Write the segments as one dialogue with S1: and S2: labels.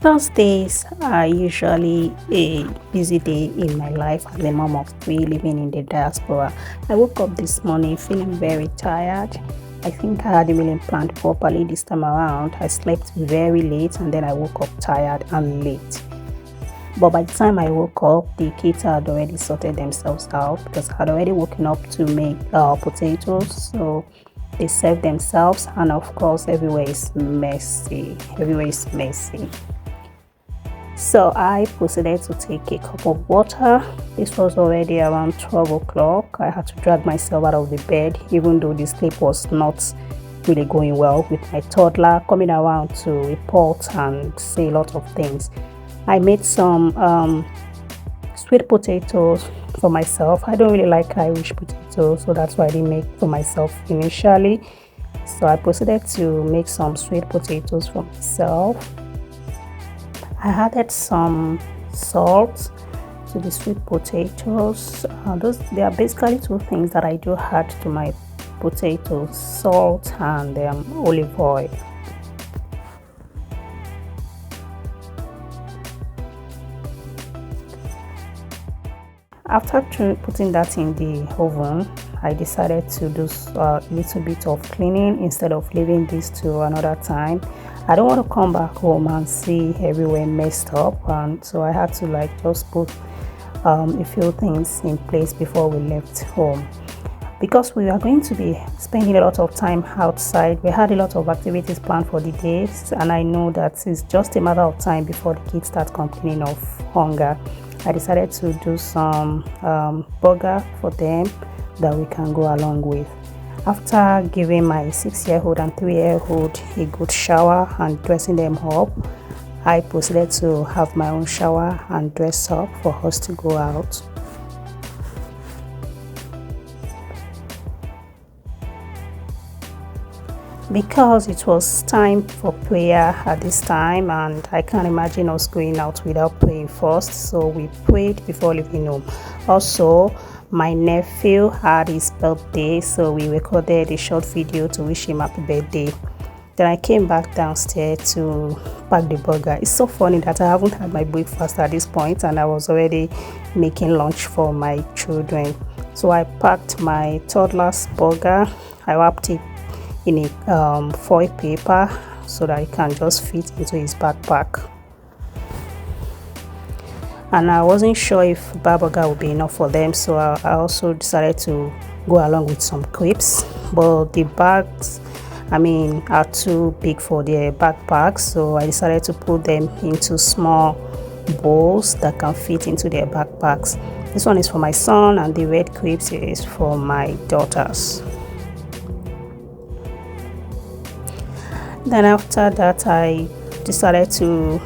S1: Thursdays are usually a busy day in my life as a mom of three living in the diaspora. I woke up this morning feeling very tired. I think I hadn't really planned properly this time around. I slept very late and then I woke up tired and late. But by the time I woke up, the kids had already sorted themselves out because I had already woken up to make potatoes. So they served themselves, and of course, everywhere is messy. Everywhere is messy. So I proceeded to take a cup of water. This was already around 12 o'clock. I had to drag myself out of the bed, even though the sleep was not really going well with my toddler coming around to report and say a lot of things. I made some sweet potatoes for myself. I don't really like Irish potatoes, so that's why I didn't make for myself initially. So I proceeded to make some sweet potatoes for myself. I added some salt to the sweet potatoes. They are basically two things that I do add to my potatoes: salt and olive oil. After putting that in the oven, I decided to do a little bit of cleaning instead of leaving this to another time. I don't want to come back home and see everywhere messed up, and so I had to just put a few things in place before we left home. Because we are going to be spending a lot of time outside, we had a lot of activities planned for the days, and I know that it's just a matter of time before the kids start complaining of hunger. I decided to do some burger for them that we can go along with. After giving my 6-year-old and 3-year-old a good shower and dressing them up, I proceeded to have my own shower and dress up for us to go out. Because it was time for prayer at this time, and I can't imagine us going out without praying first, so we prayed before leaving home. Also, my nephew had his birthday, so we recorded a short video to wish him happy birthday. Then I came back downstairs to pack the burger. It's so funny that I haven't had my breakfast at this point, and I was already making lunch for my children. So I packed my toddler's burger. I wrapped it in a foil paper so that it can just fit into his backpack. And I wasn't sure if burger would be enough for them, so I also decided to go along with some crepes. But the bags, are too big for their backpacks, so I decided to put them into small bowls that can fit into their backpacks. This one is for my son, and the red crepes is for my daughters. Then after that, I decided to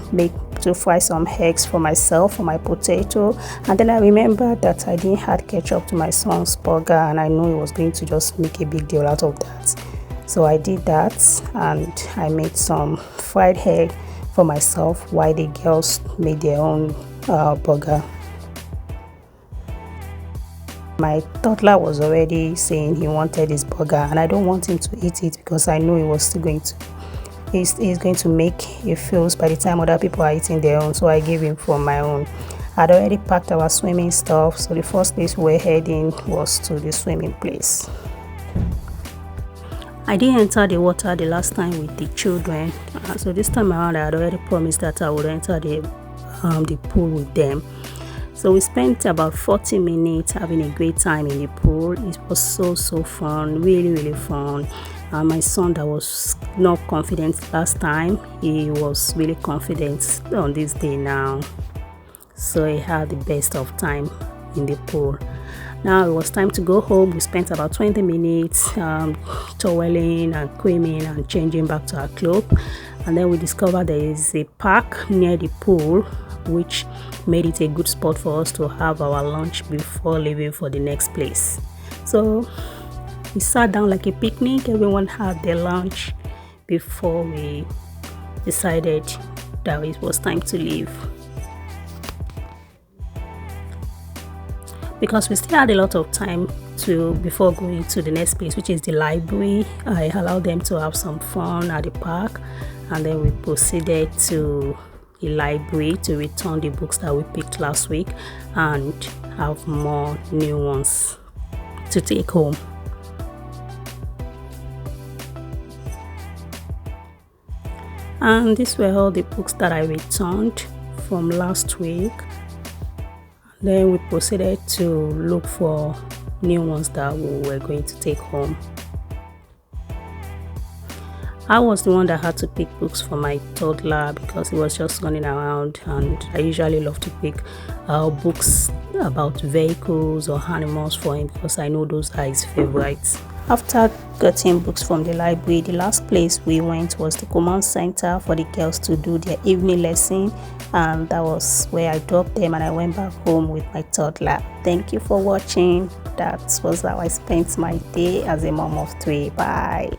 S1: fry some eggs for myself for my potato, and then I remembered that I didn't add ketchup to my son's burger, and I know he was going to just make a big deal out of that. So I did that, and I made some fried egg for myself while the girls made their own burger. My toddler was already saying he wanted his burger, and I don't want him to eat it because I know he was still going to He's going to make a fuss by the time other people are eating their own, so I gave him from my own. I'd already packed our swimming stuff, so the first place we were heading was to the swimming place. I didn't enter the water the last time with the children, so this time around I had already promised that I would enter the pool with them. So we spent about 40 minutes having a great time in the pool. It was so fun, really fun. My son that was not confident last time, he was really confident on this day now. So he had the best of time in the pool. Now it was time to go home. We spent about 20 minutes toweling and creaming and changing back to our clothes. And then we discovered there is a park near the pool, which made it a good spot for us to have our lunch before leaving for the next place. So we sat down like a picnic. Everyone had their lunch before we decided that it was time to leave. Because we still had a lot of time before going to the next place, which is the library, I allowed them to have some fun at the park, and then we proceeded to the library to return the books that we picked last week and have more new ones to take home. And these were all the books that I returned from last week. Then we proceeded to look for new ones that we were going to take home. I was the one that had to pick books for my toddler because he was just running around, and I usually love to pick books about vehicles or animals for him because I know those are his favorites. After getting books from the library, the last place we went was the command center for the girls to do their evening lesson, and that was where I dropped them and I went back home with my toddler. Thank you for watching. That was how I spent my day as a mom of 3. Bye.